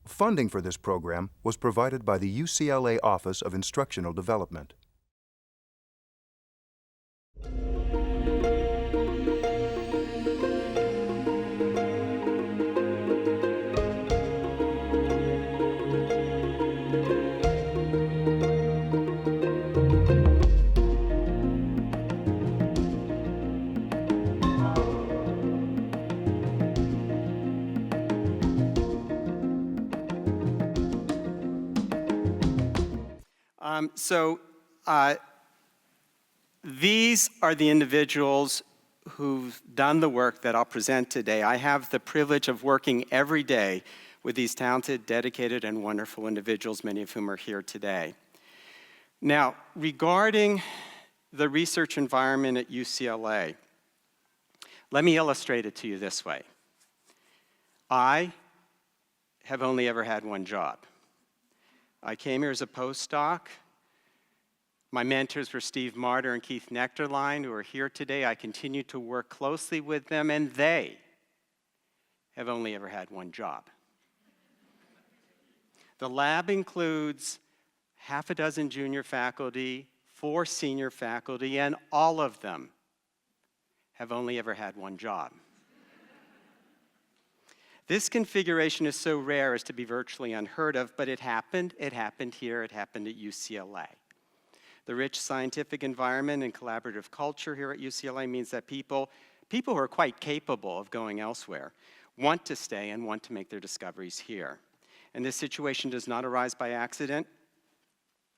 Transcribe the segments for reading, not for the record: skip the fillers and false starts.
Funding for this program was provided by the UCLA Office of Instructional Development. These are the individuals who've done the work that I'll present today. I have the privilege of working every day with these talented, dedicated, and wonderful individuals, many of whom are here today. Now, regarding the research environment at UCLA, let me illustrate it to you this way. I have only ever had one job. I came here as a postdoc. My mentors were Steve Martyr and Keith Nectarline, who are here today. I continue to work closely with them, and they have only ever had one job. The lab includes half a dozen junior faculty, 4 senior faculty, and all of them have only ever had one job. This configuration is so rare as to be virtually unheard of, but it happened here, it happened at UCLA. The rich scientific environment and collaborative culture here at UCLA means that people who are quite capable of going elsewhere want to stay and want to make their discoveries here. And this situation does not arise by accident.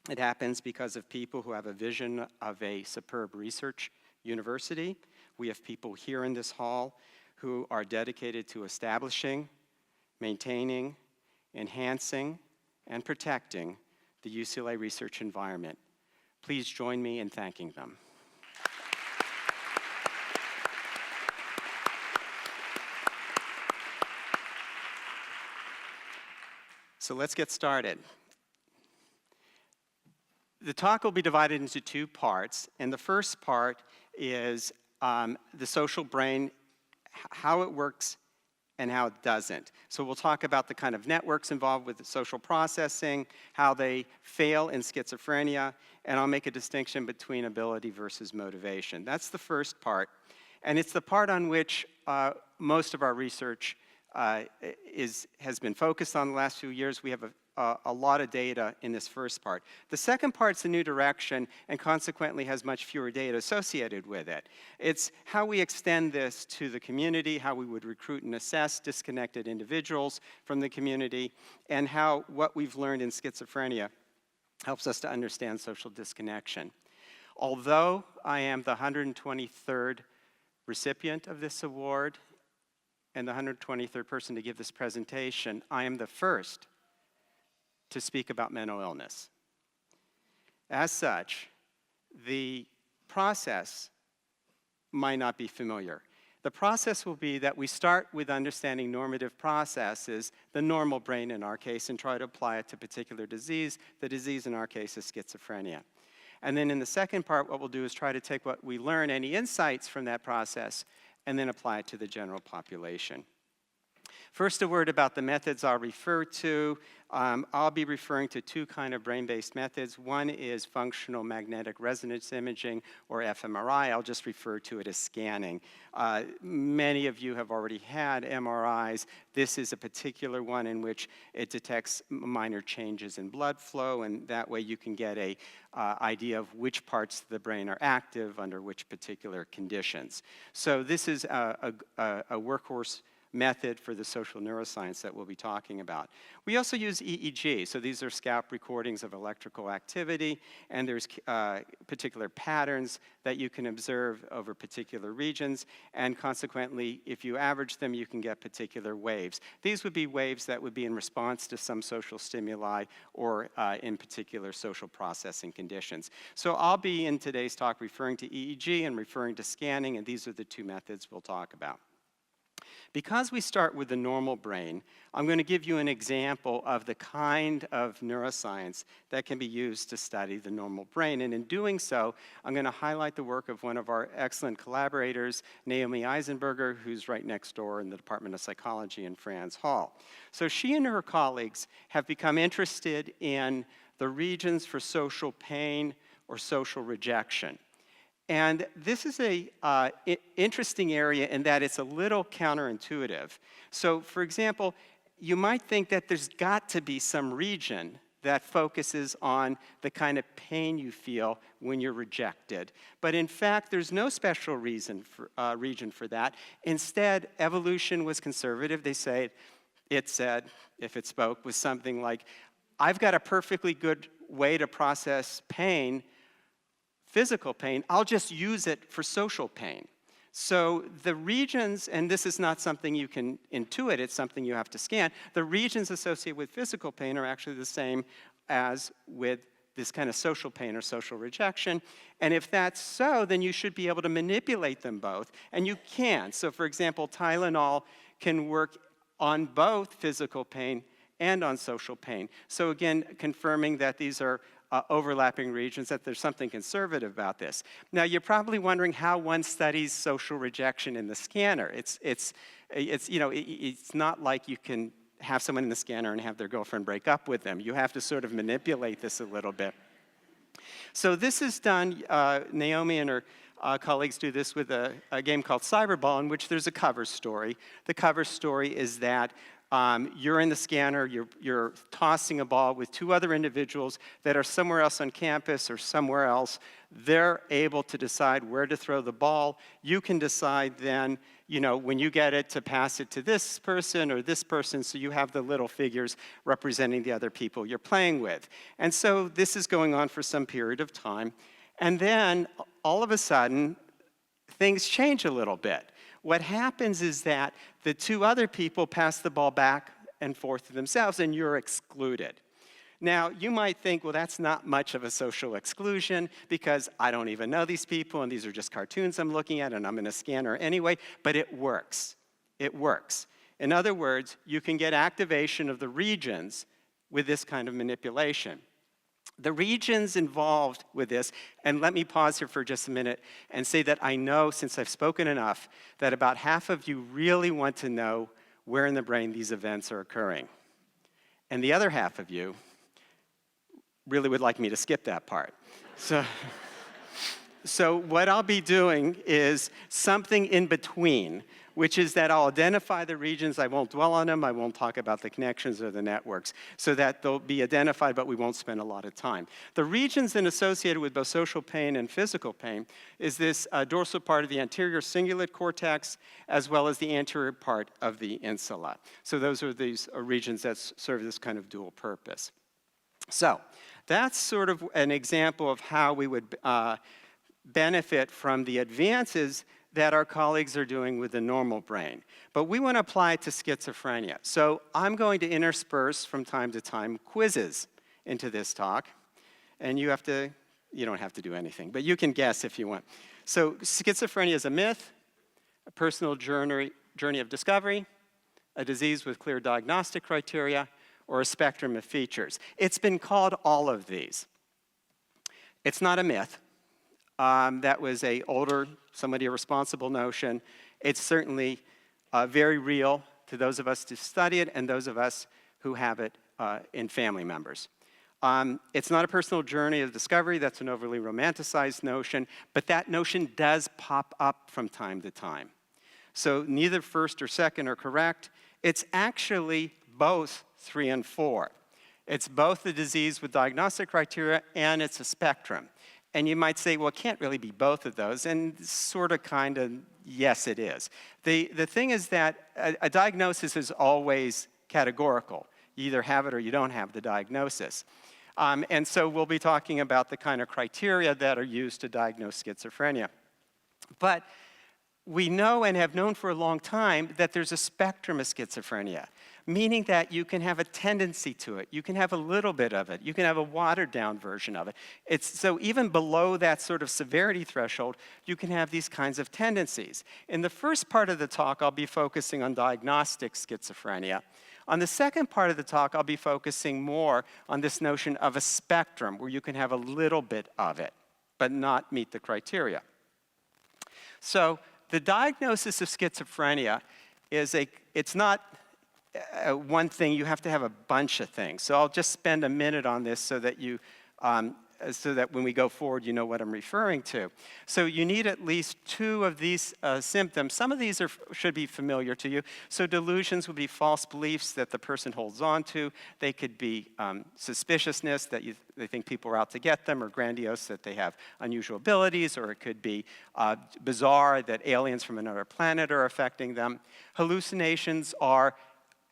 It happens because of people who have a vision of a superb research university. We have people here in this hall who are dedicated to establishing, maintaining, enhancing, and protecting the UCLA research environment. Please join me in thanking them. So let's get started. The talk will be divided into 2 parts, and the first part is the social brain, how it works and how it doesn't. So we'll talk about the kind of networks involved with the social processing, how they fail in schizophrenia, and I'll make a distinction between ability versus motivation. That's the first part, and it's the part on which most of our research has been focused on the last few years. We have a lot of data in this first part. The second part's a new direction and consequently has much fewer data associated with it. It's how we extend this to the community, how we would recruit and assess disconnected individuals from the community, and how what we've learned in schizophrenia helps us to understand social disconnection. Although I am the 123rd recipient of this award and the 123rd person to give this presentation, I am the first to speak about mental illness. As such, the process might not be familiar. The process will be that we start with understanding normative processes, the normal brain in our case, and try to apply it to a particular disease. The disease in our case is schizophrenia. And then in the second part, what we'll do is try to take what we learn, any insights from that process, and then apply it to the general population. First, a word about the methods I'll refer to. I'll be referring to 2 kind of brain-based methods. One is functional magnetic resonance imaging, or fMRI. I'll just refer to it as scanning. Many of you have already had MRIs. This is a particular one in which it detects minor changes in blood flow, and that way you can get an idea of which parts of the brain are active under which particular conditions. So this is a workhorse method for the social neuroscience that we'll be talking about. We also use EEG, so these are scalp recordings of electrical activity, and there's particular patterns that you can observe over particular regions, and consequently, if you average them, you can get particular waves. These would be waves that would be in response to some social stimuli or in particular social processing conditions. So I'll be in today's talk referring to EEG and referring to scanning, and these are the 2 methods we'll talk about. Because we start with the normal brain, I'm going to give you an example of the kind of neuroscience that can be used to study the normal brain. And in doing so, I'm going to highlight the work of one of our excellent collaborators, Naomi Eisenberger, who's right next door in the Department of Psychology in Franz Hall. So she and her colleagues have become interested in the regions for social pain or social rejection. And this is an interesting area in that it's a little counterintuitive. So, for example, you might think that there's got to be some region that focuses on the kind of pain you feel when you're rejected. But in fact, there's no special region for that. Instead, evolution was conservative. It said, if it spoke, was something like, I've got a perfectly good way to process pain, physical pain, I'll just use it for social pain. So the regions, and this is not something you can intuit, it's something you have to scan, the regions associated with physical pain are actually the same as with this kind of social pain or social rejection. And if that's so, then you should be able to manipulate them both, and you can. So for example, Tylenol can work on both physical pain and on social pain. So again, confirming that these are overlapping regions, that there's something conservative about this. Now, you're probably wondering how one studies social rejection in the scanner. It's not like you can have someone in the scanner and have their girlfriend break up with them. You have to sort of manipulate this a little bit. So this is done, Naomi and her colleagues do this with a game called Cyberball, in which there's a cover story. The cover story is that you're in the scanner, you're tossing a ball with two other individuals that are somewhere else on campus or somewhere else. They're able to decide where to throw the ball. You can decide then, when you get it, to pass it to this person or this person, so you have the little figures representing the other people you're playing with. And so this is going on for some period of time. And then, all of a sudden, things change a little bit. What happens is that the two other people pass the ball back and forth to themselves, and you're excluded. Now, you might think, well, that's not much of a social exclusion because I don't even know these people, and these are just cartoons I'm looking at, and I'm in a scanner anyway, but it works. It works. In other words, you can get activation of the regions with this kind of manipulation. The regions involved with this, and let me pause here for just a minute and say that I know, since I've spoken enough, that about half of you really want to know where in the brain these events are occurring. And the other half of you really would like me to skip that part. So what I'll be doing is something in between, which is that I'll identify the regions. I won't dwell on them. I won't talk about the connections or the networks, so that they'll be identified, but we won't spend a lot of time. The regions then associated with both social pain and physical pain is this dorsal part of the anterior cingulate cortex, as well as the anterior part of the insula. So those are these regions that serve this kind of dual purpose. So that's sort of an example of how we would benefit from the advances that our colleagues are doing with the normal brain. But we want to apply it to schizophrenia. So I'm going to intersperse from time to time quizzes into this talk. And you don't have to do anything, but you can guess if you want. So schizophrenia is a myth, a personal journey of discovery, a disease with clear diagnostic criteria, or a spectrum of features. It's been called all of these. It's not a myth. That was an older, somewhat irresponsible notion. It's certainly very real to those of us who study it and those of us who have it in family members. It's not a personal journey of discovery. That's an overly romanticized notion, but that notion does pop up from time to time. So neither first or second are correct. It's actually both 3 and 4. It's both a disease with diagnostic criteria and it's a spectrum. And you might say, well, it can't really be both of those, and sort of, kind of, yes, it is. The thing is that a diagnosis is always categorical. You either have it or you don't have the diagnosis. And so we'll be talking about the kind of criteria that are used to diagnose schizophrenia. But we know and have known for a long time that there's a spectrum of schizophrenia, meaning that you can have a tendency to it, you can have a little bit of it, you can have a watered-down version of it. So even below that sort of severity threshold, you can have these kinds of tendencies. In the first part of the talk, I'll be focusing on diagnostic schizophrenia. On the second part of the talk, I'll be focusing more on this notion of a spectrum, where you can have a little bit of it, but not meet the criteria. So the diagnosis of schizophrenia is it's not one thing, you have to have a bunch of things. So I'll just spend a minute on this so that so that when we go forward, you know what I'm referring to. So you need at least 2 of these symptoms. Some of these should be familiar to you. So delusions would be false beliefs that the person holds on to. They could be suspiciousness, that they think people are out to get them, or grandiose, that they have unusual abilities, or it could be bizarre, that aliens from another planet are affecting them. Hallucinations are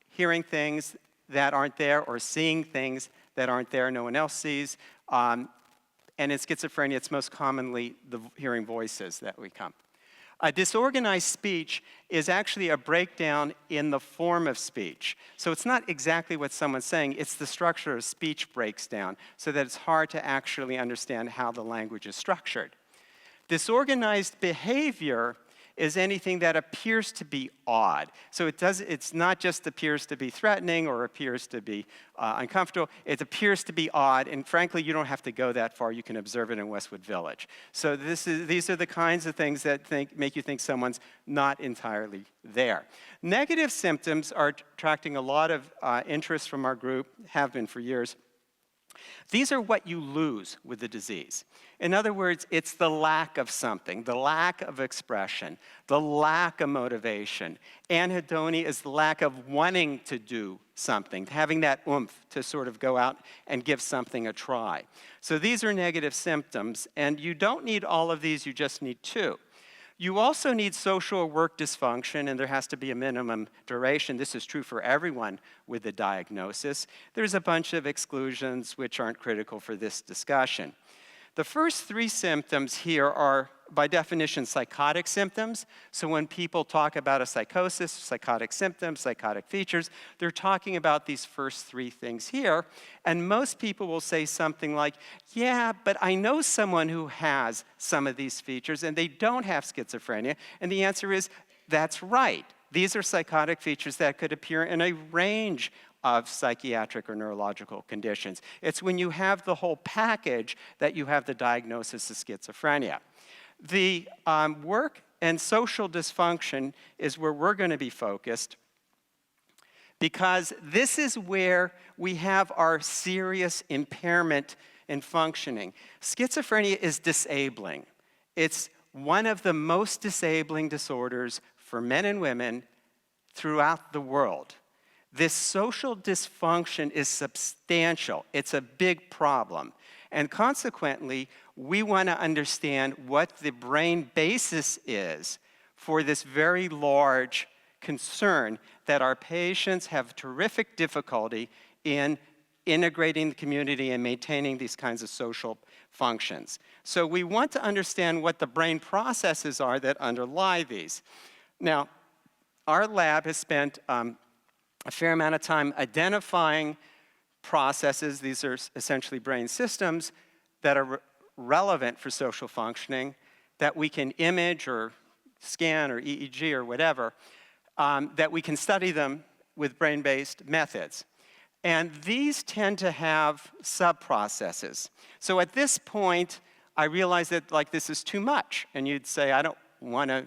hearing things that aren't there, or seeing things that aren't there, no one else sees. And in schizophrenia, it's most commonly the hearing voices that we come. Disorganized speech is actually a breakdown in the form of speech. So it's not exactly what someone's saying, it's the structure of speech breaks down so that it's hard to actually understand how the language is structured. Disorganized behavior is anything that appears to be odd. So it's not just appears to be threatening or appears to be uncomfortable, it appears to be odd, and frankly, you don't have to go that far, you can observe it in Westwood Village. So these are the kinds of things that make you think someone's not entirely there. Negative symptoms are attracting a lot of interest from our group, have been for years. These are what you lose with the disease. In other words, it's the lack of something, the lack of expression, the lack of motivation. Anhedonia is the lack of wanting to do something, having that oomph to sort of go out and give something a try. So these are negative symptoms, and you don't need all of these, you just need 2. You also need social or work dysfunction, and there has to be a minimum duration. This is true for everyone with the diagnosis. There's a bunch of exclusions which aren't critical for this discussion. The first 3 symptoms here are, by definition, psychotic symptoms. So when people talk about a psychosis, psychotic symptoms, psychotic features, they're talking about these first 3 things here. And most people will say something like, yeah, but I know someone who has some of these features and they don't have schizophrenia. And the answer is, that's right. These are psychotic features that could appear in a range of psychiatric or neurological conditions. It's when you have the whole package that you have the diagnosis of schizophrenia. The work and social dysfunction is where we're going to be focused, because this is where we have our serious impairment in functioning. Schizophrenia is disabling. It's one of the most disabling disorders for men and women throughout the world. This social dysfunction is substantial. It's a big problem. And consequently, we want to understand what the brain basis is for this very large concern that our patients have terrific difficulty in integrating the community and maintaining these kinds of social functions. So we want to understand what the brain processes are that underlie these. Now, our lab has spent a fair amount of time identifying processes, these are essentially brain systems, that are relevant for social functioning, that we can image or scan or EEG or whatever, that we can study them with brain-based methods. And these tend to have sub-processes. So at this point, I realized that this is too much. And you'd say, I don't want to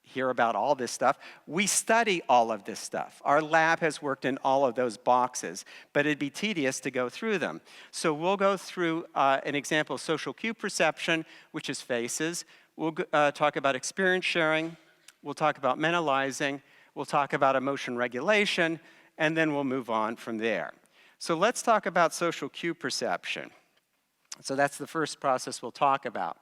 hear about all this stuff. We study all of this stuff. Our lab has worked in all of those boxes, but it'd be tedious to go through them. So we'll go through an example of social cue perception, which is faces. We'll talk about experience sharing. We'll talk about mentalizing. We'll talk about emotion regulation, and then we'll move on from there. So let's talk about social cue perception. So that's the first process we'll talk about.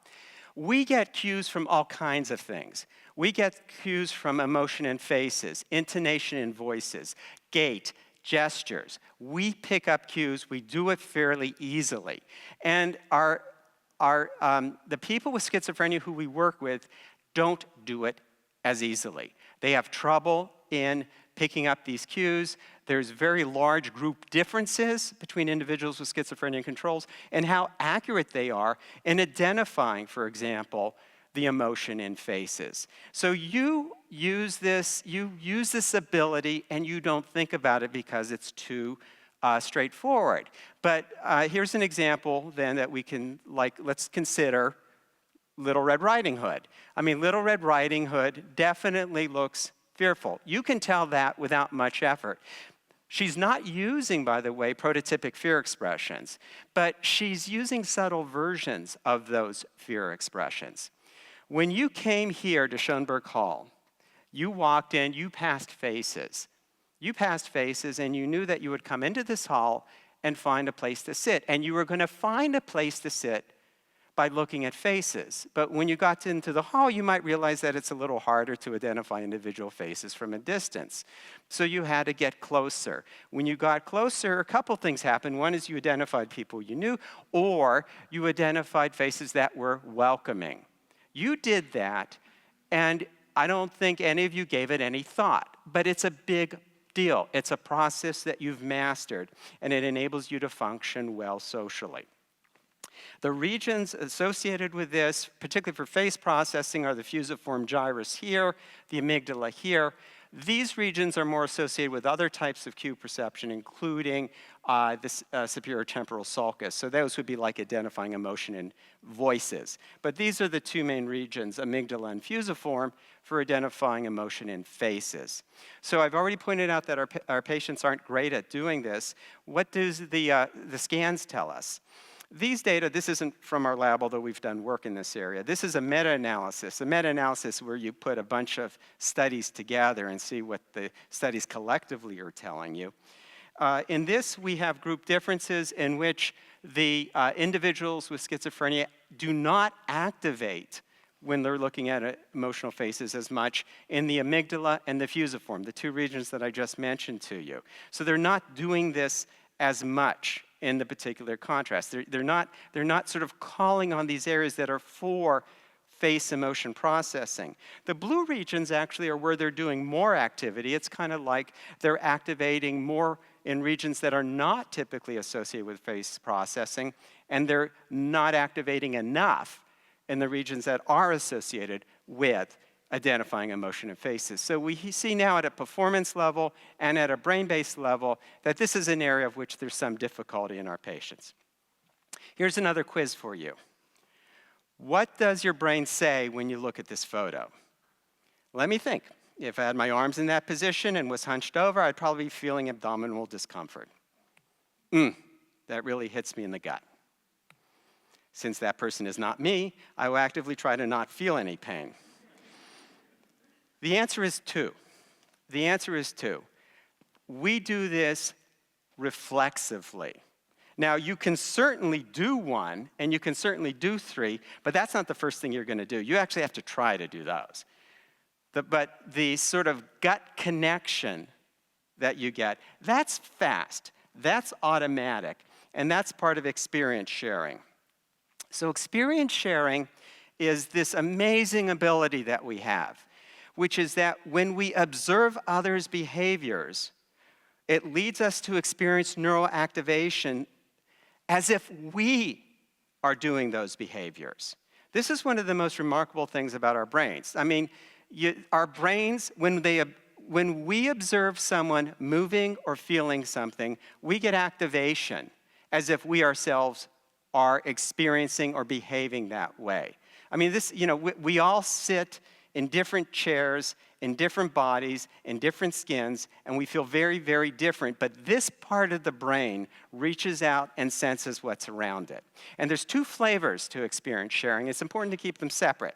We get cues from all kinds of things. We get cues from emotion in faces, intonation in voices, gait, gestures. We pick up cues. We do it fairly easily. And the people with schizophrenia who we work with don't do it as easily. They have trouble in picking up these cues. There's very large group differences between individuals with schizophrenia and controls, and how accurate they are in identifying, for example, the emotion in faces. So you use this ability, and you don't think about it because it's too straightforward. But here's an example then that we can, let's consider Little Red Riding Hood. I mean, Little Red Riding Hood definitely looks fearful. You can tell that without much effort. She's not using, by the way, prototypic fear expressions, but she's using subtle versions of those fear expressions. When you came here to Schoenberg Hall, you walked in, you passed faces. You passed faces, and you knew that you would come into this hall and find a place to sit. And you were going to find a place to sit by looking at faces. But when you got into the hall, you might realize that it's a little harder to identify individual faces from a distance. So you had to get closer. When you got closer, a couple things happened. One is you identified people you knew, or you identified faces that were welcoming. You did that, and I don't think any of you gave it any thought, but it's a big deal. It's a process that you've mastered, and it enables you to function well socially. The regions associated with this, particularly for face processing, are the fusiform gyrus here, the amygdala here. These regions are more associated with other types of cue perception, including the superior temporal sulcus. So those would be like identifying emotion in voices. But these are the two main regions, amygdala and fusiform, for identifying emotion in faces. So I've already pointed out that our patients aren't great at doing this. What do the scans tell us? These data, this isn't from our lab, although we've done work in this area. This is a meta-analysis. A meta-analysis where you put a bunch of studies together and see what the studies collectively are telling you. In this, we have group differences in which the individuals with schizophrenia do not activate when they're looking at emotional faces as much in the amygdala and the fusiform, the two regions that I just mentioned to you. So they're not doing this as much in the particular contrast. They're not sort of calling on these areas that are for face emotion processing. The blue regions actually are where they're doing more activity. It's kind of like they're activating more in regions that are not typically associated with face processing, and they're not activating enough in the regions that are associated with identifying emotion in faces. So we see now at a performance level and at a brain-based level that this is an area of which there's some difficulty in our patients. Here's another quiz for you. What does your brain say when you look at this photo? Let me think. If I had my arms in that position and was hunched over, I'd probably be feeling abdominal discomfort. That really hits me in the gut. Since that person is not me, I will actively try to not feel any pain. The answer is two. The answer is two. We do this reflexively. Now, you can certainly do one, and you can certainly do three, but that's not the first thing you're going to do. You actually have to try to do those. But the sort of gut connection that you get, that's fast, that's automatic, and that's part of experience sharing. So experience sharing is this amazing ability that we have, which is that when we observe others' behaviors, it leads us to experience neural activation as if we are doing those behaviors. This is one of the most remarkable things about our brains. I mean, our brains, when we observe someone moving or feeling something, we get activation as if we ourselves are experiencing or behaving that way. I mean, we all sit in different chairs, in different bodies, in different skins, and we feel very, very different, but this part of the brain reaches out and senses what's around it. And there's two flavors to experience sharing. It's important to keep them separate.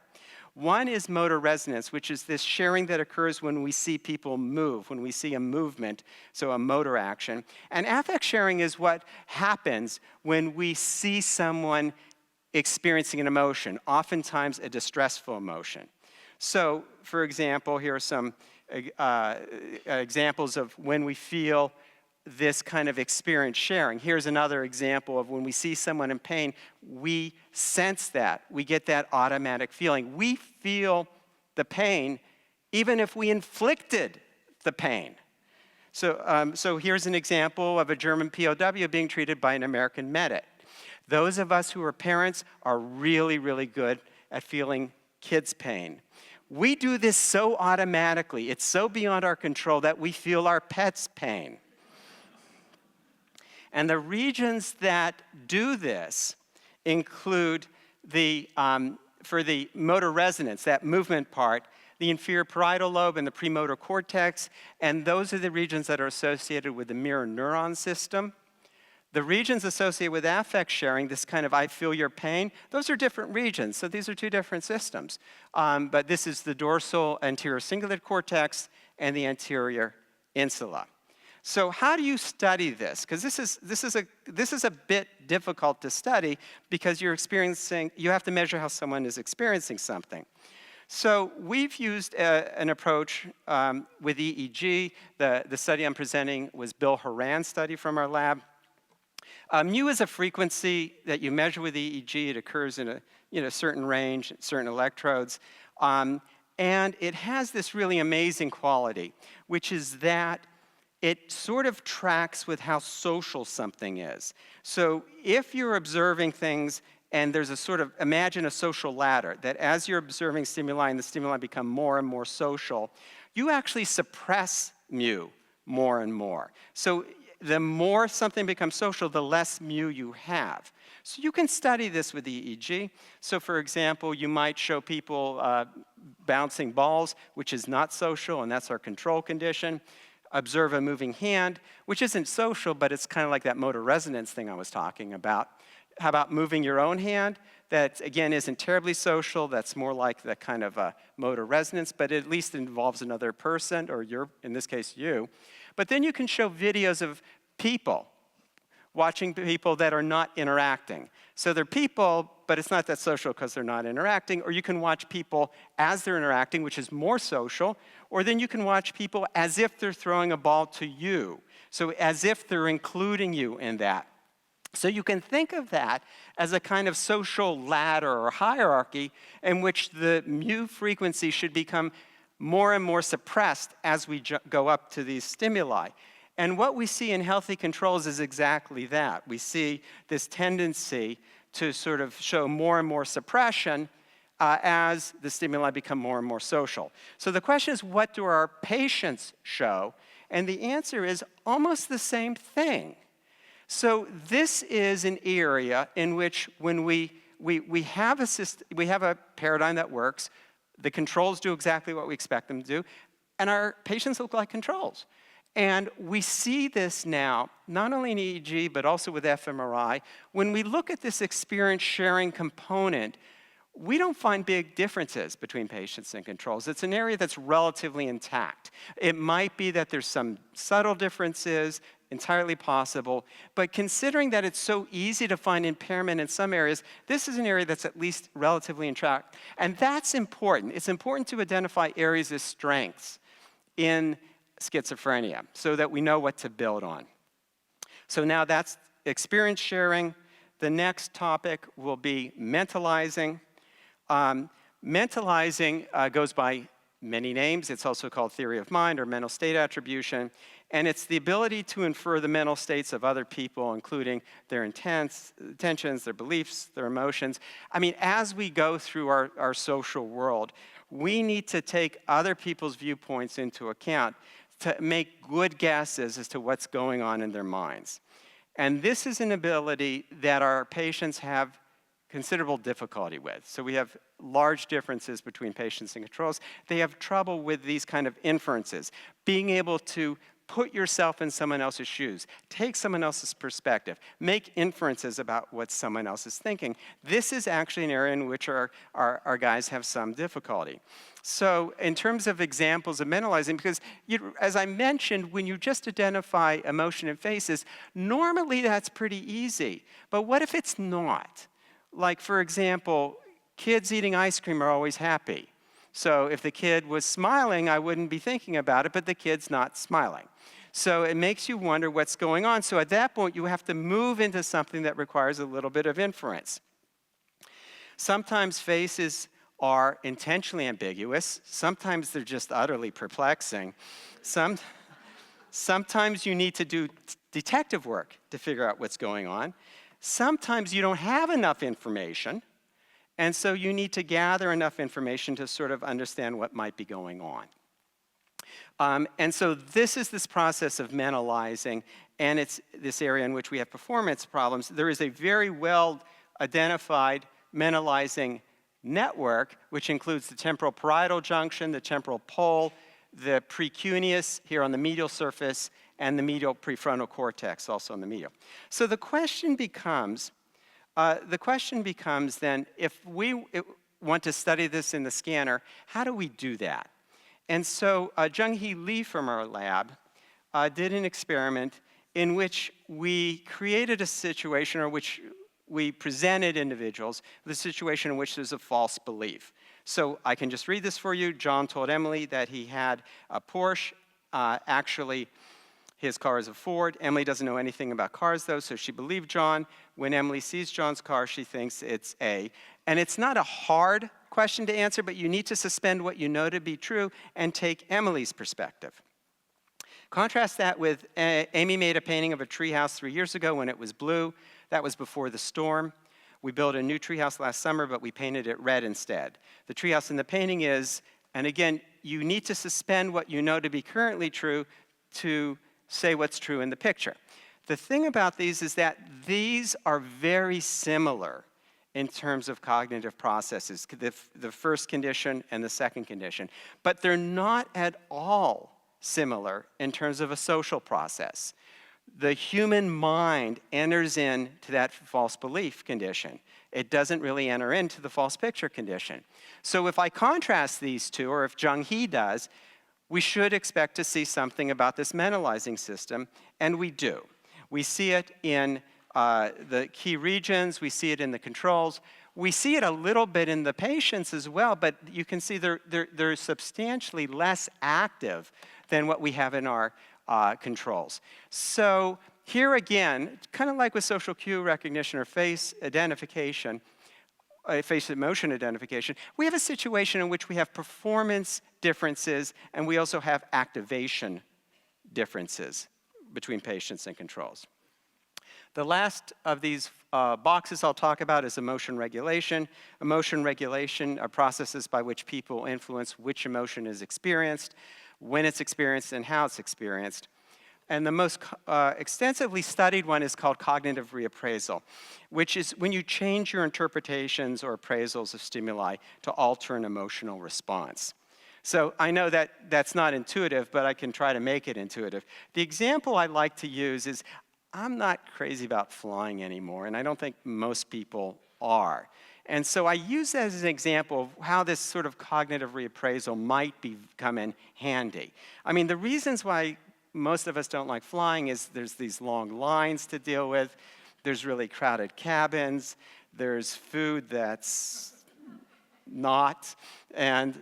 One is motor resonance, which is this sharing that occurs when we see people move, when we see a movement, so a motor action. And affect sharing is what happens when we see someone experiencing an emotion, oftentimes a distressful emotion. So, for example, here are some examples of when we feel this kind of experience sharing. Here's another example of when we see someone in pain, we sense that. We get that automatic feeling. We feel the pain even if we inflicted the pain. So here's an example of a German POW being treated by an American medic. Those of us who are parents are really, really good at feeling kids' pain. We do this so automatically, it's so beyond our control that we feel our pets' pain. And the regions that do this include for the motor resonance, that movement part, the inferior parietal lobe and the premotor cortex, and those are the regions that are associated with the mirror neuron system. The regions associated with affect sharing, this kind of I feel your pain, those are different regions. So these are two different systems. But this is the dorsal anterior cingulate cortex and the anterior insula. So how do you study this? Because this is a bit difficult to study because you have to measure how someone is experiencing something. So we've used an approach with EEG. The study I'm presenting was Bill Horan's study from our lab. Mu is a frequency that you measure with EEG. It occurs in a certain range, certain electrodes. And it has this really amazing quality, which is that it sort of tracks with how social something is. So if you're observing things and there's a sort of, imagine a social ladder, that as you're observing stimuli and the stimuli become more and more social, you actually suppress mu more and more. So the more something becomes social, the less mu you have. So you can study this with EEG. So for example, you might show people bouncing balls, which is not social, and that's our control condition. Observe a moving hand, which isn't social, but it's kind of like that motor resonance thing I was talking about. How about moving your own hand? That, again, isn't terribly social. That's more like the kind of motor resonance, but it at least involves another person, or in this case, you. But then you can show videos of people, watching people that are not interacting. So they're people, but it's not that social because they're not interacting. Or you can watch people as they're interacting, which is more social. Or then you can watch people as if they're throwing a ball to you. So as if they're including you in that. So you can think of that as a kind of social ladder or hierarchy in which the mu frequency should become more and more suppressed as we go up to these stimuli. And what we see in healthy controls is exactly that. We see this tendency to sort of show more and more suppression as the stimuli become more and more social. So the question is, what do our patients show? And the answer is almost the same thing. So this is an area in which when we have a paradigm that works, the controls do exactly what we expect them to do, and our patients look like controls. And we see this now, not only in EEG, but also with fMRI. When we look at this experience sharing component, we don't find big differences between patients and controls. It's an area that's relatively intact. It might be that there's some subtle differences, entirely possible, but considering that it's so easy to find impairment in some areas, this is an area that's at least relatively intact. And that's important. It's important to identify areas of strengths in schizophrenia so that we know what to build on. So now that's experience sharing. The next topic will be mentalizing. Mentalizing goes by many names. It's also called theory of mind or mental state attribution. And it's the ability to infer the mental states of other people, including their intentions, their beliefs, their emotions. I mean, as we go through our social world, we need to take other people's viewpoints into account to make good guesses as to what's going on in their minds. And this is an ability that our patients have considerable difficulty with. So we have large differences between patients and controls. They have trouble with these kind of inferences, being able to put yourself in someone else's shoes, take someone else's perspective, make inferences about what someone else is thinking. This is actually an area in which our guys have some difficulty. So in terms of examples of mentalizing, because as I mentioned, when you just identify emotion and faces, normally that's pretty easy. But what if it's not? Like, for example, kids eating ice cream are always happy. So if the kid was smiling, I wouldn't be thinking about it, but the kid's not smiling. So it makes you wonder what's going on. So at that point, you have to move into something that requires a little bit of inference. Sometimes faces are intentionally ambiguous. Sometimes they're just utterly perplexing. Sometimes you need to do detective work to figure out what's going on. Sometimes you don't have enough information, and so you need to gather enough information to sort of understand what might be going on. And so this is this process of mentalizing, and it's this area in which we have performance problems. There is a very well identified mentalizing network, which includes the temporal parietal junction, the temporal pole, the precuneus here on the medial surface, and the medial prefrontal cortex, also on the medial. So the question becomes then, if we want to study this in the scanner, how do we do that? And so Jung-Hee Lee from our lab did an experiment in which we created a situation, or which we presented individuals with a situation in which there's a false belief. So I can just read this for you. John told Emily that he had a Porsche. Actually, his car is a Ford. Emily doesn't know anything about cars, though, so she believed John. When Emily sees John's car, she thinks it's A. And it's not a hard question to answer, but you need to suspend what you know to be true and take Emily's perspective. Contrast that with Amy made a painting of a treehouse 3 years ago when it was blue. That was before the storm. We built a new treehouse last summer, but we painted it red instead. The treehouse in the painting is, and again, you need to suspend what you know to be currently true to say what's true in the picture. The thing about these is that these are very similar in terms of cognitive processes, the first condition and the second condition, but they're not at all similar in terms of a social process. The human mind enters into that false belief condition. It doesn't really enter into the false picture condition. So if I contrast these two, or if Jung-Hee does, we should expect to see something about this mentalizing system, and we do. We see it in the key regions, we see it in the controls, we see it a little bit in the patients as well, but you can see they're substantially less active than what we have in our controls. So here again, kind of like with social cue recognition or face identification, face emotion identification, we have a situation in which we have performance differences and we also have activation differences between patients and controls. The last of these boxes I'll talk about is emotion regulation. Emotion regulation are processes by which people influence which emotion is experienced, when it's experienced, and how it's experienced. And the most extensively studied one is called cognitive reappraisal, which is when you change your interpretations or appraisals of stimuli to alter an emotional response. So I know that that's not intuitive, but I can try to make it intuitive. The example I like to use is, I'm not crazy about flying anymore, and I don't think most people are. And so I use that as an example of how this sort of cognitive reappraisal might come in handy. I mean, the reasons why most of us don't like flying is there's these long lines to deal with, there's really crowded cabins, there's food that's not, and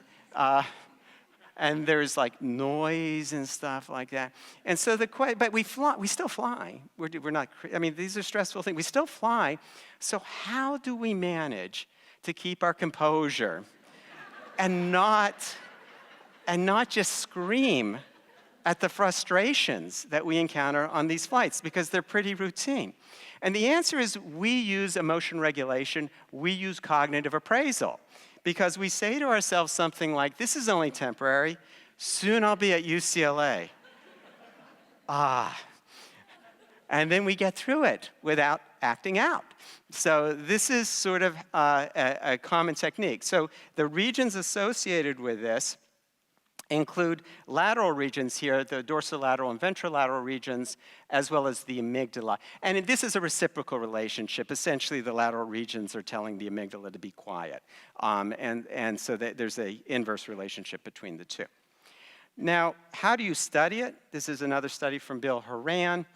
there's like noise and stuff like that. And so but we still fly. We're not, I mean, these are stressful things. We still fly. So how do we manage to keep our composure and not just scream at the frustrations that we encounter on these flights, because they're pretty routine? And the answer is, we use emotion regulation, we use cognitive appraisal. Because we say to ourselves something like, this is only temporary, soon I'll be at UCLA. And then we get through it without acting out. So this is sort of a common technique. So the regions associated with this include lateral regions here, the dorsolateral and ventrolateral regions, as well as the amygdala. And this is a reciprocal relationship. Essentially, the lateral regions are telling the amygdala to be quiet. And so there's an inverse relationship between the two. Now, how do you study it? This is another study from Bill Horan,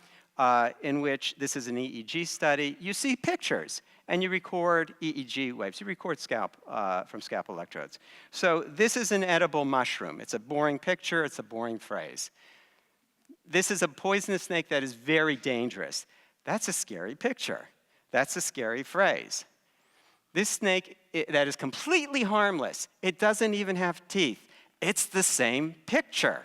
in which this is an EEG study. You see pictures, and you record EEG waves. You record from scalp electrodes. So this is an edible mushroom. It's a boring picture. It's a boring phrase. This is a poisonous snake that is very dangerous. That's a scary picture. That's a scary phrase. This snake that is completely harmless, it doesn't even have teeth. It's the same picture,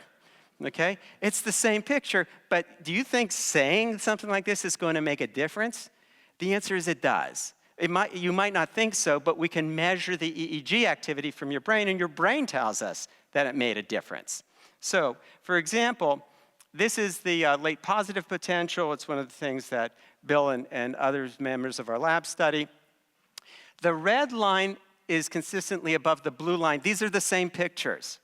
okay? It's the same picture, but do you think saying something like this is going to make a difference? The answer is it does. You might not think so, but we can measure the EEG activity from your brain, and your brain tells us that it made a difference. So, for example, this is the late positive potential. It's one of the things that Bill and other members of our lab study. The red line is consistently above the blue line. These are the same pictures,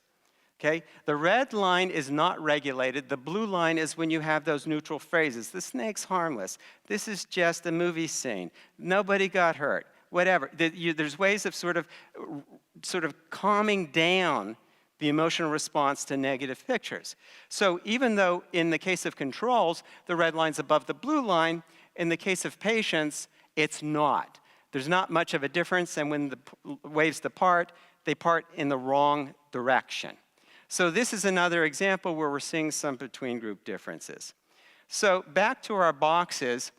okay? The red line is not regulated. The blue line is when you have those neutral phrases. The snake's harmless. This is just a movie scene. Nobody got hurt. Whatever. There's ways of sort of calming down the emotional response to negative pictures. So even though in the case of controls, the red line's above the blue line, in the case of patients, it's not. There's not much of a difference, and when the waves depart, they part in the wrong direction. So this is another example where we're seeing some between-group differences. So back to our boxes,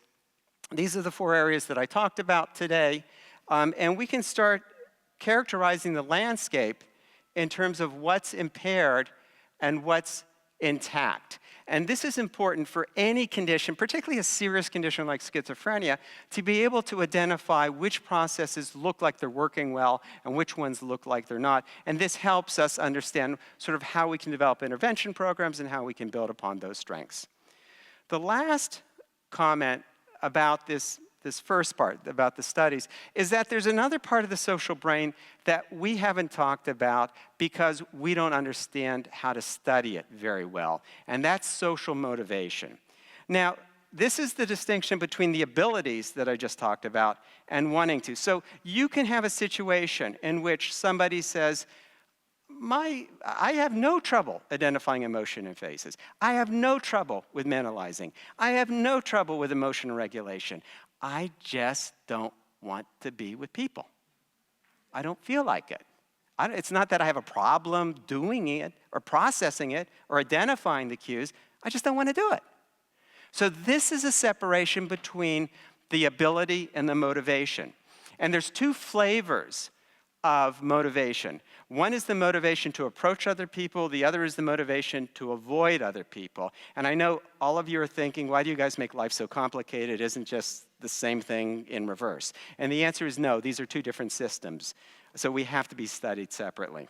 these are the 4 areas that I talked about today, and we can start characterizing the landscape in terms of what's impaired and what's intact. And this is important for any condition, particularly a serious condition like schizophrenia, to be able to identify which processes look like they're working well and which ones look like they're not. And this helps us understand sort of how we can develop intervention programs and how we can build upon those strengths. The last comment about this first part, about the studies, is that there's another part of the social brain that we haven't talked about because we don't understand how to study it very well, and that's social motivation. Now, this is the distinction between the abilities that I just talked about and wanting to. So you can have a situation in which somebody says, I have no trouble identifying emotion in faces. I have no trouble with mentalizing. I have no trouble with emotional regulation. I just don't want to be with people. I don't feel like it. It's not that I have a problem doing it or processing it or identifying the cues. I just don't want to do it. So this is a separation between the ability and the motivation. And there's 2 flavors of motivation. One is the motivation to approach other people. The other is the motivation to avoid other people. And I know all of you are thinking, why do you guys make life so complicated? It isn't just the same thing in reverse. And the answer is no. These are 2 different systems. So we have to be studied separately.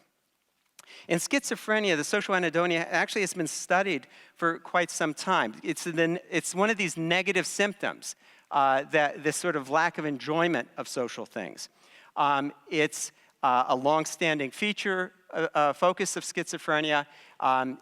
In schizophrenia, the social anhedonia actually has been studied for quite some time. It's one of these negative symptoms, that this sort of lack of enjoyment of social things. It's a long-standing feature, focus of schizophrenia.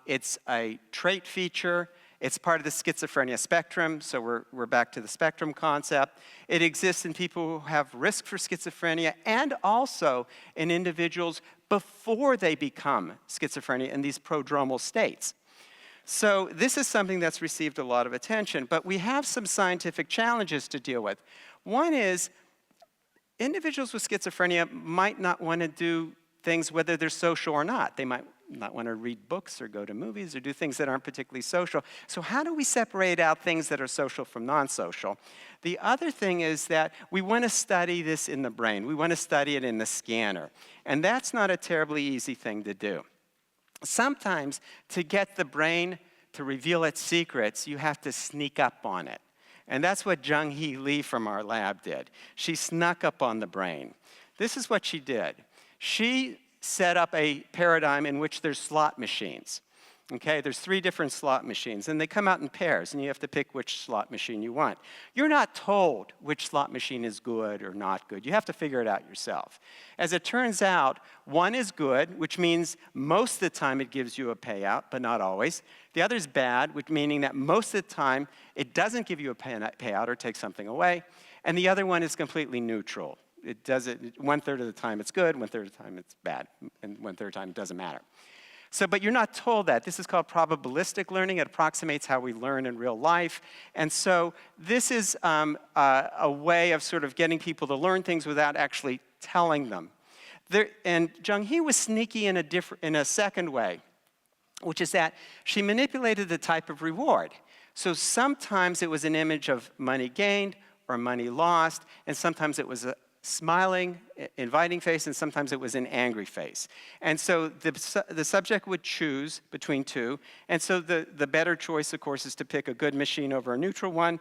It's a trait feature. It's part of the schizophrenia spectrum, so we're back to the spectrum concept. It exists in people who have risk for schizophrenia and also in individuals before they become schizophrenia in these prodromal states. So this is something that's received a lot of attention, but we have some scientific challenges to deal with. One is individuals with schizophrenia might not want to do things whether they're social or not. They might not want to read books or go to movies or do things that aren't particularly social. So how do we separate out things that are social from non-social? The other thing is that we want to study this in the brain. We want to study it in the scanner. And that's not a terribly easy thing to do. Sometimes to get the brain to reveal its secrets, you have to sneak up on it. And that's what Jung-Hee Lee from our lab did. She snuck up on the brain. This is what she did. She set up a paradigm in which there's slot machines. Okay, there's 3 different slot machines, and they come out in pairs, and you have to pick which slot machine you want. You're not told which slot machine is good or not good. You have to figure it out yourself. As it turns out, one is good, which means most of the time it gives you a payout, but not always. The other is bad, which meaning that most of the time it doesn't give you a payout or takes something away. And the other one is completely neutral. It does it 1/3 of the time it's good, 1/3 of the time it's bad, and 1/3 of the time it doesn't matter. So, but you're not told that. This is called probabilistic learning. It approximates how we learn in real life. And so this is a way of sort of getting people to learn things without actually telling them. And Jung-Hee was sneaky in a second way, which is that she manipulated the type of reward. So sometimes it was an image of money gained or money lost, and sometimes it was a smiling, inviting face, and sometimes it was an angry face. And so the subject would choose between two. And so the better choice, of course, is to pick a good machine over a neutral one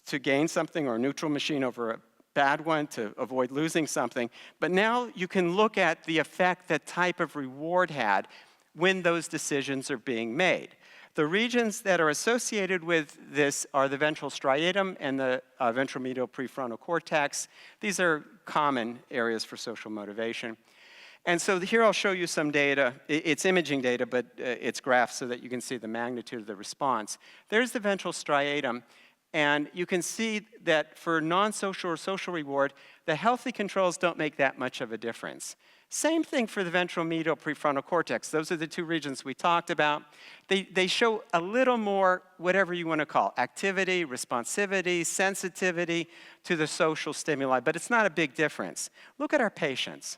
to gain something, or a neutral machine over a bad one to avoid losing something. But now you can look at the effect that type of reward had when those decisions are being made. The regions that are associated with this are the ventral striatum and the ventromedial prefrontal cortex. These are common areas for social motivation. And so here I'll show you some data. It's imaging data, but it's graphs so that you can see the magnitude of the response. There's the ventral striatum, and you can see that for non-social or social reward, the healthy controls don't make that much of a difference. Same thing for the ventromedial prefrontal cortex. Those are the two regions we talked about. They show a little more, whatever you want to call, activity, responsivity, sensitivity to the social stimuli, but it's not a big difference. Look at our patients.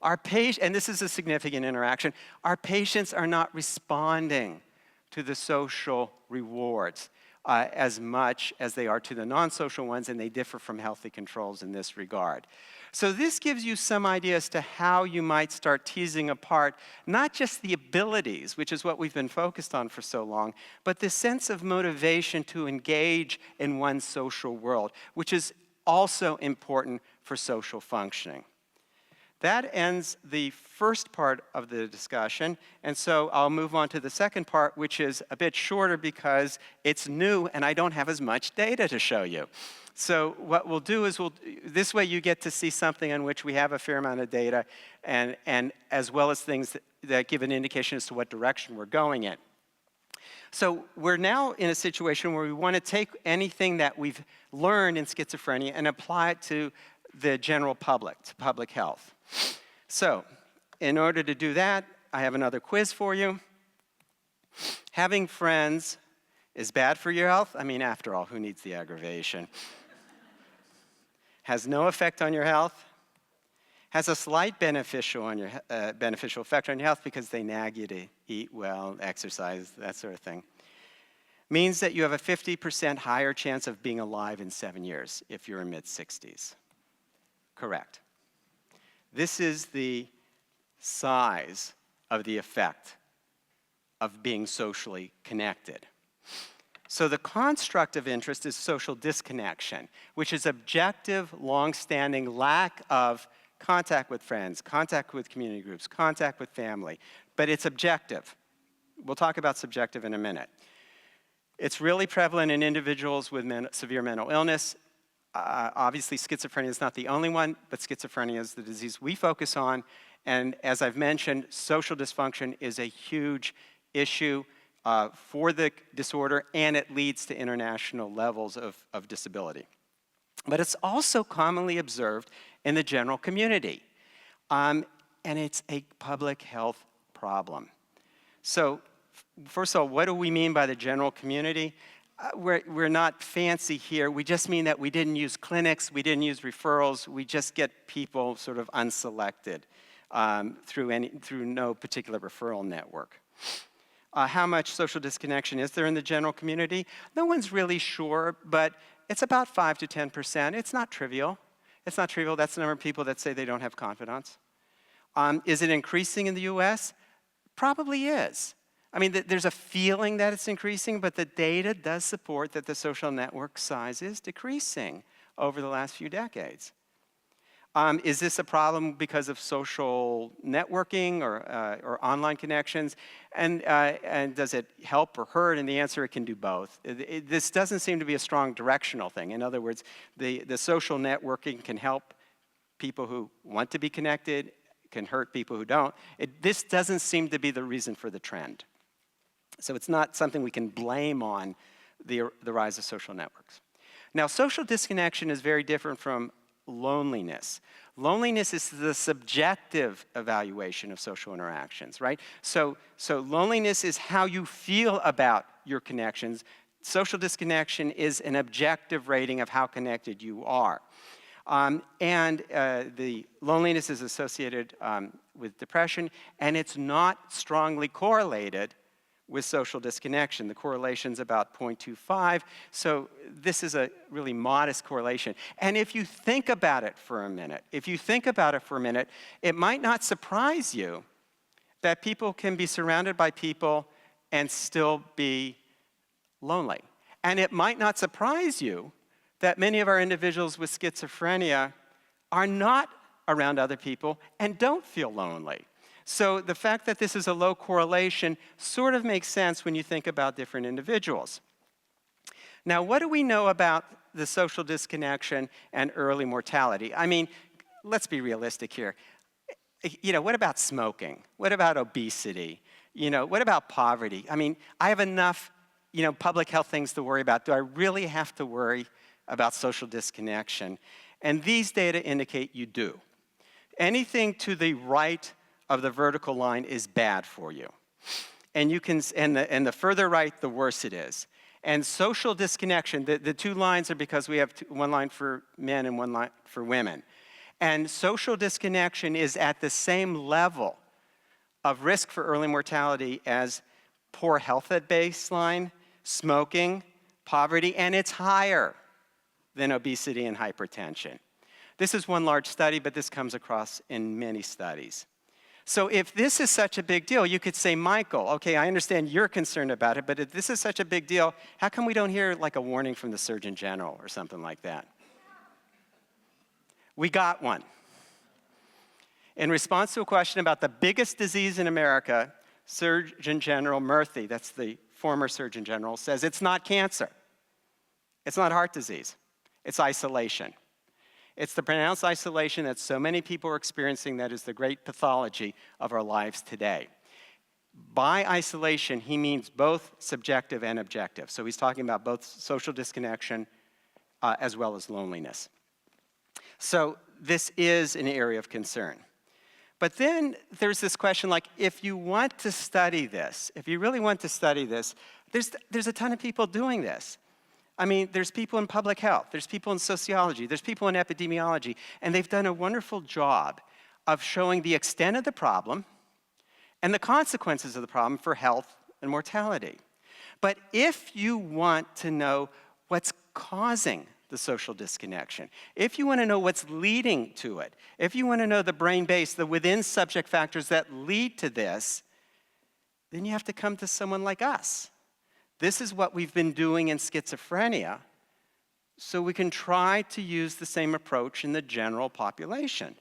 And this is a significant interaction, our patients are not responding to the social rewards as much as they are to the non-social ones, and they differ from healthy controls in this regard. So this gives you some idea as to how you might start teasing apart not just the abilities, which is what we've been focused on for so long, but the sense of motivation to engage in one's social world, which is also important for social functioning. That ends the first part of the discussion, and so I'll move on to the second part, which is a bit shorter because it's new and I don't have as much data to show you. So what we'll do is this way you get to see something on which we have a fair amount of data, and as well as things that give an indication as to what direction we're going in. So we're now in a situation where we want to take anything that we've learned in schizophrenia and apply it to the general public, to public health. So, in order to do that, I have another quiz for you. Having friends is bad for your health? I mean, after all, who needs the aggravation? Has no effect on your health? Has a slight beneficial effect on your health because they nag you to eat well, exercise, that sort of thing. Means that you have a 50% higher chance of being alive in 7 years if you're in mid-60s. Correct. This is the size of the effect of being socially connected. So the construct of interest is social disconnection, which is objective, long-standing lack of contact with friends, contact with community groups, contact with family, but it's objective. We'll talk about subjective in a minute. It's really prevalent in individuals with severe mental illness. Obviously, schizophrenia is not the only one, but schizophrenia is the disease we focus on. And as I've mentioned, social dysfunction is a huge issue for the disorder, and it leads to international levels of disability. But it's also commonly observed in the general community. And it's a public health problem. So, first of all, what do we mean by the general community? We're not fancy here. We just mean that we didn't use clinics, we didn't use referrals, we just get people sort of unselected through no particular referral network. How much social disconnection is there in the general community? No one's really sure, but it's about 5 to 10%. It's not trivial. It's not trivial. That's the number of people that say they don't have confidants. Is it increasing in the US? Probably is. I mean, there's a feeling that it's increasing, but the data does support that the social network size is decreasing over the last few decades. Is this a problem because of social networking or online connections? And does it help or hurt? And the answer, it can do both. This doesn't seem to be a strong directional thing. In other words, the social networking can help people who want to be connected, can hurt people who don't. This doesn't seem to be the reason for the trend. So it's not something we can blame on the rise of social networks. Now, social disconnection is very different from loneliness. Loneliness is the subjective evaluation of social interactions, right? So loneliness is how you feel about your connections. Social disconnection is an objective rating of how connected you are. The loneliness is associated with depression, and it's not strongly correlated with social disconnection. The correlation's about 0.25, so this is a really modest correlation. And if you think about it for a minute, it might not surprise you that people can be surrounded by people and still be lonely. And it might not surprise you that many of our individuals with schizophrenia are not around other people and don't feel lonely. So the fact that this is a low correlation sort of makes sense when you think about different individuals. Now, what do we know about the social disconnection and early mortality? I mean, let's be realistic here. What about smoking? What about obesity? What about poverty? I mean, I have enough, public health things to worry about. Do I really have to worry about social disconnection? And these data indicate you do. Anything to the right of the vertical line is bad for you. And the further right, the worse it is. And social disconnection, the two lines are because we have one line for men and one line for women. And social disconnection is at the same level of risk for early mortality as poor health at baseline, smoking, poverty, and it's higher than obesity and hypertension. This is one large study, but this comes across in many studies. So if this is such a big deal, you could say, Michael, okay, I understand you're concerned about it, but if this is such a big deal, how come we don't hear like a warning from the Surgeon General or something like that? We got one. In response to a question about the biggest disease in America, Surgeon General Murthy, that's the former Surgeon General, says it's not cancer. It's not heart disease. It's isolation. It's the pronounced isolation that so many people are experiencing that is the great pathology of our lives today. By isolation, he means both subjective and objective. So he's talking about both social disconnection as well as loneliness. So this is an area of concern. But then there's this question like, if you want to study this, if you really want to study this, there's a ton of people doing this. I mean, there's people in public health, there's people in sociology, there's people in epidemiology, and they've done a wonderful job of showing the extent of the problem and the consequences of the problem for health and mortality. But if you want to know what's causing the social disconnection, if you want to know what's leading to it, if you want to know the brain-based, the within-subject factors that lead to this, then you have to come to someone like us. This is what we've been doing in schizophrenia, so we can try to use the same approach in the general population.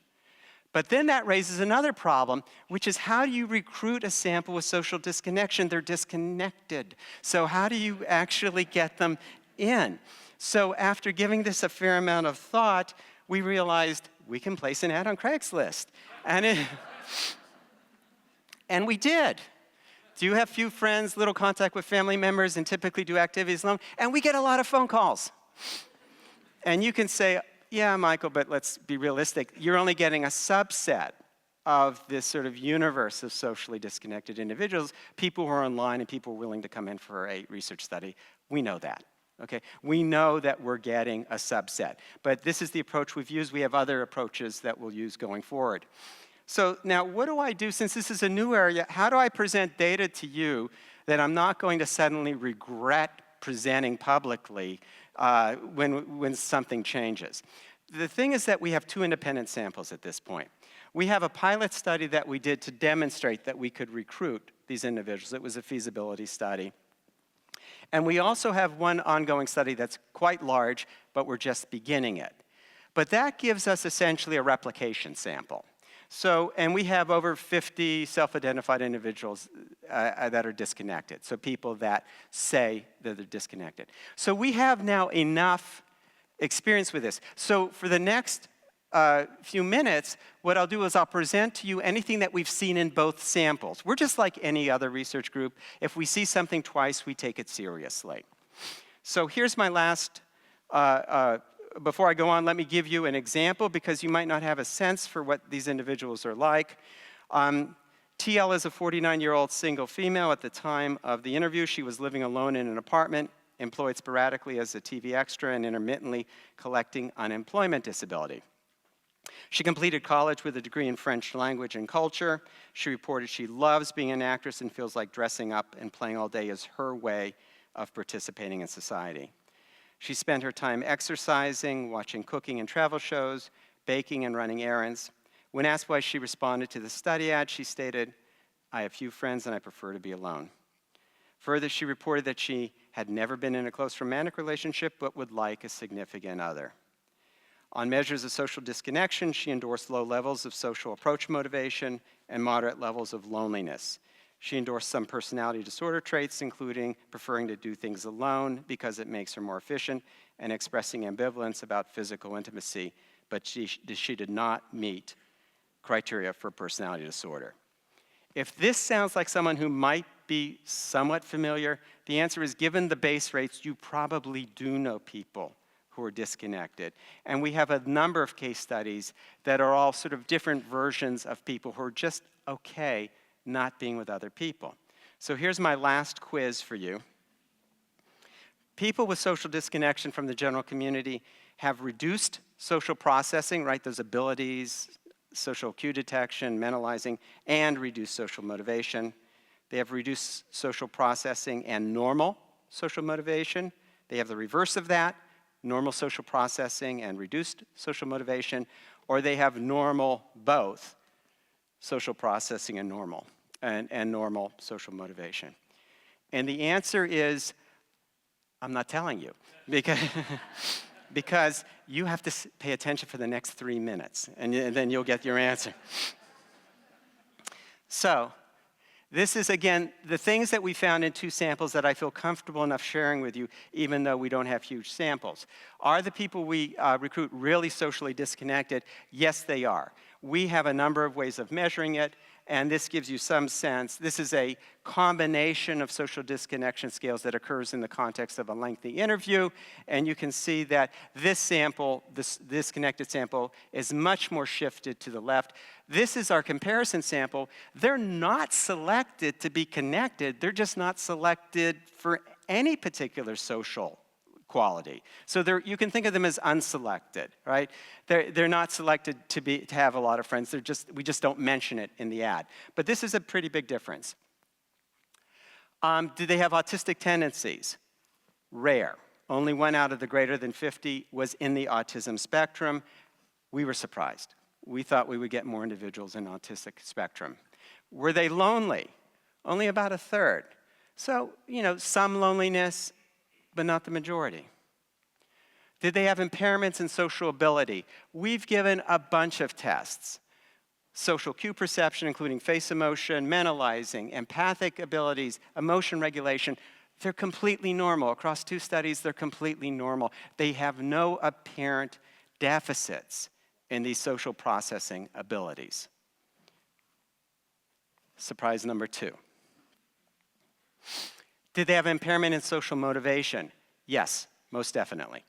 But then that raises another problem, which is how do you recruit a sample with social disconnection? They're disconnected. So how do you actually get them in? So after giving this a fair amount of thought, we realized we can place an ad on Craigslist. And we did. Do you have few friends, little contact with family members, and typically do activities alone? And we get a lot of phone calls. And you can say, yeah, Michael, but let's be realistic. You're only getting a subset of this sort of universe of socially disconnected individuals, people who are online and people willing to come in for a research study. We know that. Okay? We know that we're getting a subset. But this is the approach we've used. We have other approaches that we'll use going forward. So now what do I do, since this is a new area, how do I present data to you that I'm not going to suddenly regret presenting publicly when something changes? The thing is that we have two independent samples at this point. We have a pilot study that we did to demonstrate that we could recruit these individuals. It was a feasibility study. And we also have one ongoing study that's quite large, but we're just beginning it. But that gives us essentially a replication sample. So, and we have over 50 self-identified individuals that are disconnected, so people that say that they're disconnected. So we have now enough experience with this. So for the next few minutes, what I'll do is I'll present to you anything that we've seen in both samples. We're just like any other research group. If we see something twice, we take it seriously. So here's my last before I go on, let me give you an example because you might not have a sense for what these individuals are like. TL is a 49-year-old single female. At the time of the interview, she was living alone in an apartment, employed sporadically as a TV extra and intermittently collecting unemployment disability. She completed college with a degree in French language and culture. She reported she loves being an actress and feels like dressing up and playing all day is her way of participating in society. She spent her time exercising, watching cooking and travel shows, baking and running errands. When asked why she responded to the study ad, she stated, "I have few friends and I prefer to be alone." Further, she reported that she had never been in a close romantic relationship but would like a significant other. On measures of social disconnection, she endorsed low levels of social approach motivation and moderate levels of loneliness. She endorsed some personality disorder traits, including preferring to do things alone because it makes her more efficient and expressing ambivalence about physical intimacy, but she did not meet criteria for personality disorder. If this sounds like someone who might be somewhat familiar, the answer is, given the base rates, you probably do know people who are disconnected. And we have a number of case studies that are all sort of different versions of people who are just okay not being with other people. So here's my last quiz for you. People with social disconnection from the general community have reduced social processing, right, those abilities, social cue detection, mentalizing, and reduced social motivation. They have reduced social processing and normal social motivation. They have the reverse of that, normal social processing and reduced social motivation, or they have normal both, social processing and normal social motivation. And the answer is, I'm not telling you, because you have to pay attention for the next 3 minutes, and then you'll get your answer. So, this is, again, the things that we found in 2 samples that I feel comfortable enough sharing with you, even though we don't have huge samples. Are the people we recruit really socially disconnected? Yes, they are. We have a number of ways of measuring it, and this gives you some sense. This is a combination of social disconnection scales that occurs in the context of a lengthy interview, and you can see that this sample, this disconnected sample, is much more shifted to the left. This is our comparison sample. They're not selected to be connected. They're just not selected for any particular social quality. So you can think of them as unselected, right? They're not selected to have a lot of friends. We just don't mention it in the ad. But this is a pretty big difference. Do they have autistic tendencies? Rare. Only 1 out of the greater than 50 was in the autism spectrum. We were surprised. We thought we would get more individuals in autistic spectrum. Were they lonely? Only about 1/3. So, some loneliness, but not the majority. Did they have impairments in social ability? We've given a bunch of tests. Social cue perception, including face emotion, mentalizing, empathic abilities, emotion regulation. They're completely normal. Across 2 studies, they're completely normal. They have no apparent deficits in these social processing abilities. Surprise number 2. Did they have impairment in social motivation? Yes, most definitely.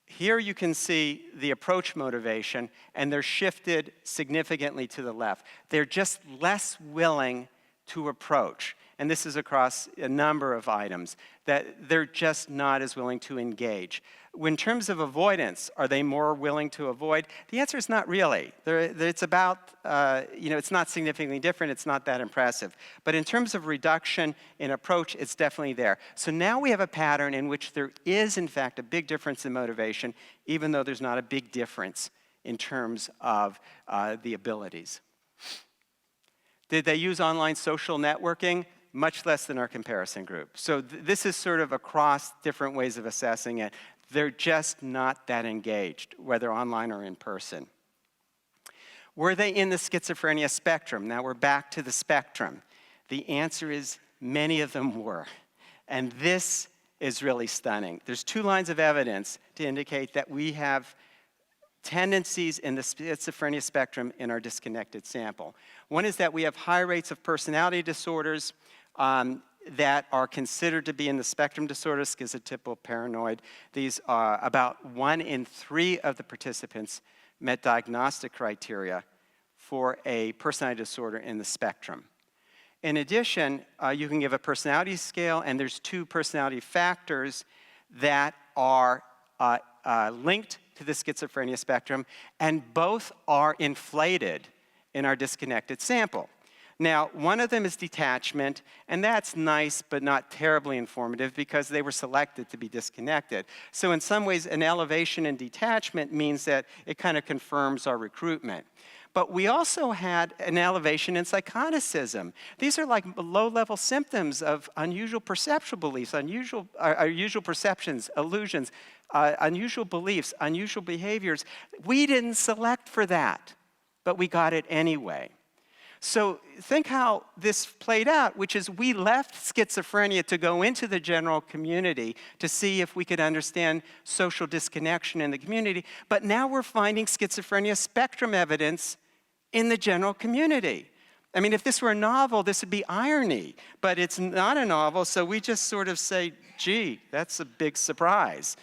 Here you can see the approach motivation, and they're shifted significantly to the left. They're just less willing to approach. And this is across a number of items, that they're just not as willing to engage. In terms of avoidance, are they more willing to avoid? The answer is not really. It's about, it's not significantly different. It's not that impressive. But in terms of reduction in approach, it's definitely there. So now we have a pattern in which there is, in fact, a big difference in motivation, even though there's not a big difference in terms of the abilities. Did they use online social networking? Much less than our comparison group. So this is sort of across different ways of assessing it. They're just not that engaged, whether online or in person. Were they in the schizophrenia spectrum? Now we're back to the spectrum. The answer is many of them were. And this is really stunning. There's 2 lines of evidence to indicate that we have tendencies in the schizophrenia spectrum in our disconnected sample. One is that we have high rates of personality disorders that are considered to be in the spectrum disorders, schizotypal, paranoid. These are about 1 in 3 of the participants met diagnostic criteria for a personality disorder in the spectrum. In addition, you can give a personality scale, and there's 2 personality factors that are linked to the schizophrenia spectrum, and both are inflated in our disconnected sample. Now, one of them is detachment, and that's nice but not terribly informative because they were selected to be disconnected. So in some ways, an elevation in detachment means that it kind of confirms our recruitment. But we also had an elevation in psychoticism. These are like low-level symptoms of unusual perceptual beliefs, unusual perceptions, illusions, unusual beliefs, unusual behaviors. We didn't select for that, but we got it anyway. So think how this played out, which is we left schizophrenia to go into the general community to see if we could understand social disconnection in the community, but now we're finding schizophrenia spectrum evidence in the general community. I mean, if this were a novel, this would be irony, but it's not a novel, so we just sort of say, gee, that's a big surprise.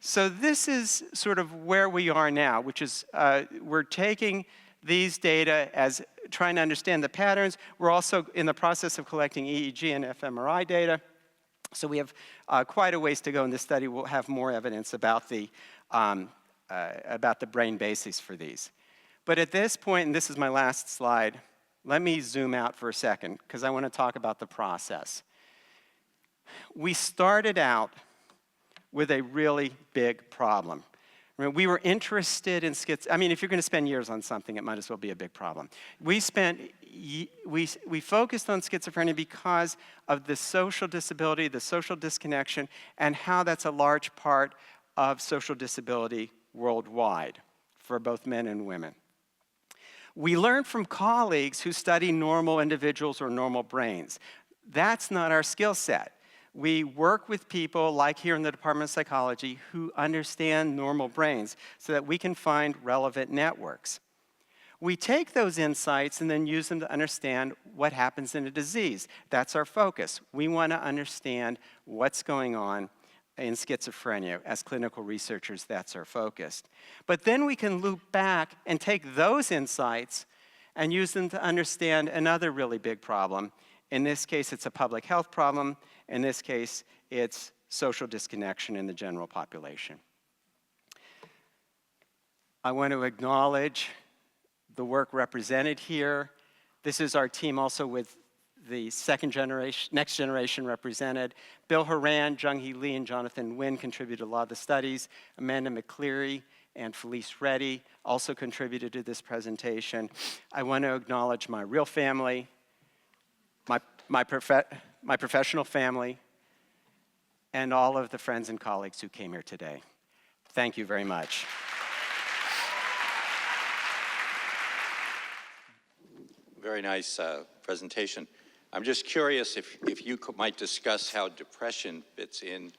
So this is sort of where we are now, which is we're taking these data as trying to understand the patterns. We're also in the process of collecting EEG and fMRI data. So we have quite a ways to go in this study. We'll have more evidence about the brain bases for these. But at this point, and this is my last slide, let me zoom out for a second because I want to talk about the process. We started out with a really big problem. I mean, we were interested in I mean, if you're going to spend years on something, it might as well be a big problem. We focused on schizophrenia because of the social disability, the social disconnection, and how that's a large part of social disability worldwide for both men and women. We learned from colleagues who study normal individuals or normal brains. That's not our skill set. We work with people, like here in the Department of Psychology, who understand normal brains so that we can find relevant networks. We take those insights and then use them to understand what happens in a disease. That's our focus. We want to understand what's going on in schizophrenia. As clinical researchers, that's our focus. But then we can loop back and take those insights and use them to understand another really big problem. In this case, it's a public health problem. In this case, it's social disconnection in the general population. I want to acknowledge the work represented here. This is our team also with the next generation represented. Bill Horan, Jung-Hee Lee, and Jonathan Nguyen contributed a lot of the studies. Amanda McCleary and Felice Reddy also contributed to this presentation. I want to acknowledge my real family, my professional family, and all of the friends and colleagues who came here today. Thank you very much. Very nice presentation. I'm just curious if you might discuss how depression fits in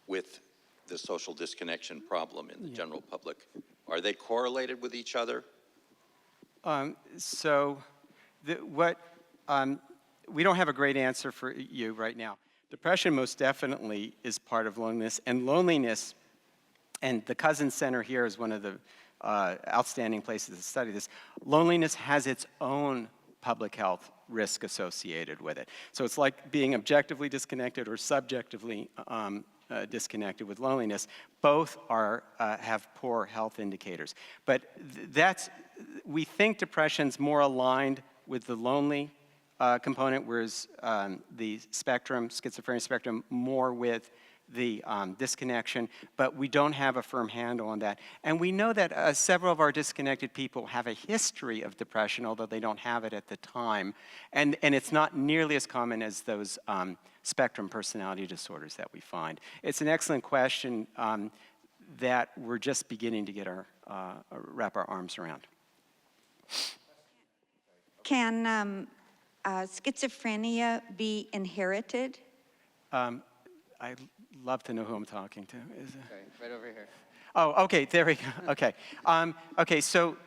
with the social disconnection problem in the general public. Are they correlated with each other? We don't have a great answer for you right now. Depression most definitely is part of loneliness, and the Cousins Center here is one of the outstanding places to study this. Loneliness has its own public health risk associated with it. So it's like being objectively disconnected or subjectively disconnected with loneliness. Both have poor health indicators. But we think depression's more aligned with the lonely component, whereas the schizophrenia spectrum, more with the disconnection, but we don't have a firm handle on that. And we know that several of our disconnected people have a history of depression, although they don't have it at the time. And it's not nearly as common as those spectrum personality disorders that we find. It's an excellent question that we're just beginning to get wrap our arms around. Can schizophrenia be inherited? I'd love to know who I'm talking to. Okay, right over here. Oh, okay, there we go. Okay. So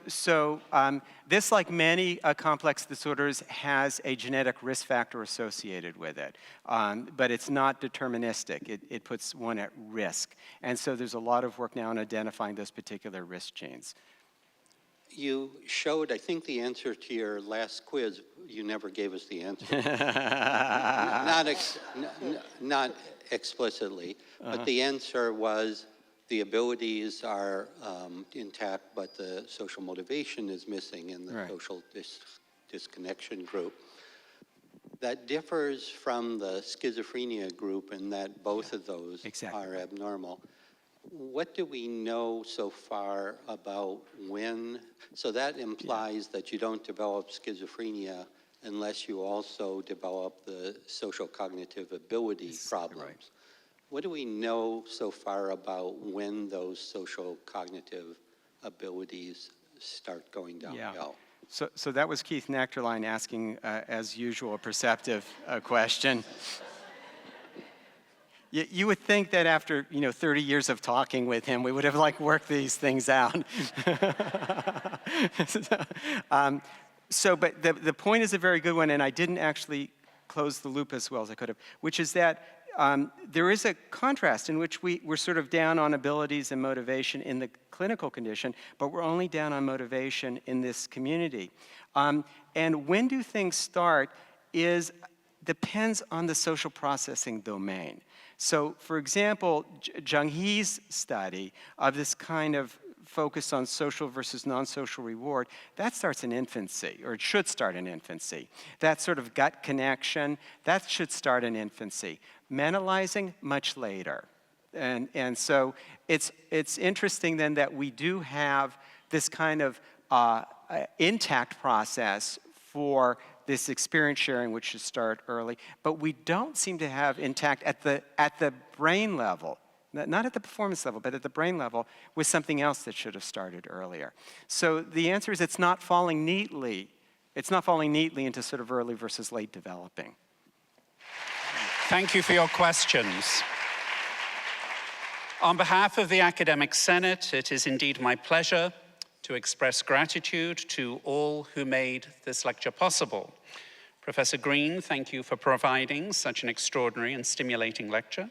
this, like many complex disorders, has a genetic risk factor associated with it. But it's not deterministic. It puts one at risk. And so there's a lot of work now on identifying those particular risk genes. You showed, I think, the answer to your last quiz. You never gave us the answer. Not explicitly, but the answer was the abilities are intact, but the social motivation is missing in the Right. social disconnection group. That differs from the schizophrenia group in that both of those Exactly are right. abnormal. What do we know so far about when? So that implies that you don't develop schizophrenia unless you also develop the social cognitive ability problems. right. What do we know so far about when those social cognitive abilities start going downhill? So that was Keith Nectarline asking, as usual, a perceptive question. You would think that after 30 years of talking with him, we would have worked these things out. But the point is a very good one, and I didn't actually close the loop as well as I could have, which is that there is a contrast in which we're sort of down on abilities and motivation in the clinical condition, but we're only down on motivation in this community. And when do things start depends on the social processing domain. So, for example, Jung Hee's study of this kind of focus on social versus non-social reward, that starts in infancy, or it should start in infancy. That sort of gut connection, that should start in infancy. Mentalizing, much later. And so it's interesting then that we do have this kind of intact process for this experience sharing, which should start early, but we don't seem to have intact at the brain level, not at the performance level, but at the brain level, with something else that should have started earlier. So the answer is it's not falling neatly. It's not falling neatly into sort of early versus late developing. Thank you for your questions. On behalf of the Academic Senate, it is indeed my pleasure to express gratitude to all who made this lecture possible. Professor Green, thank you for providing such an extraordinary and stimulating lecture.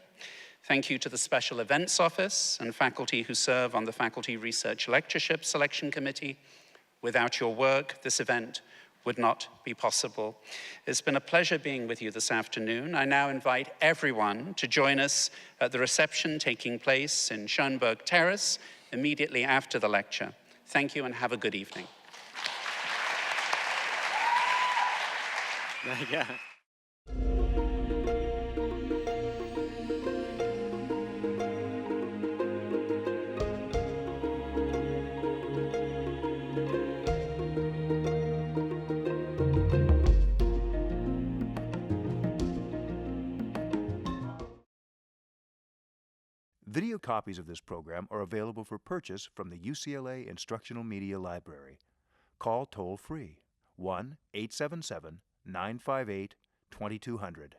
Thank you to the Special Events Office and faculty who serve on the Faculty Research Lectureship Selection Committee. Without your work, this event would not be possible. It's been a pleasure being with you this afternoon. I now invite everyone to join us at the reception taking place in Schoenberg Terrace immediately after the lecture. Thank you and have a good evening. Yeah. Video copies of this program are available for purchase from the UCLA Instructional Media Library. Call toll-free 1-877-958-2200.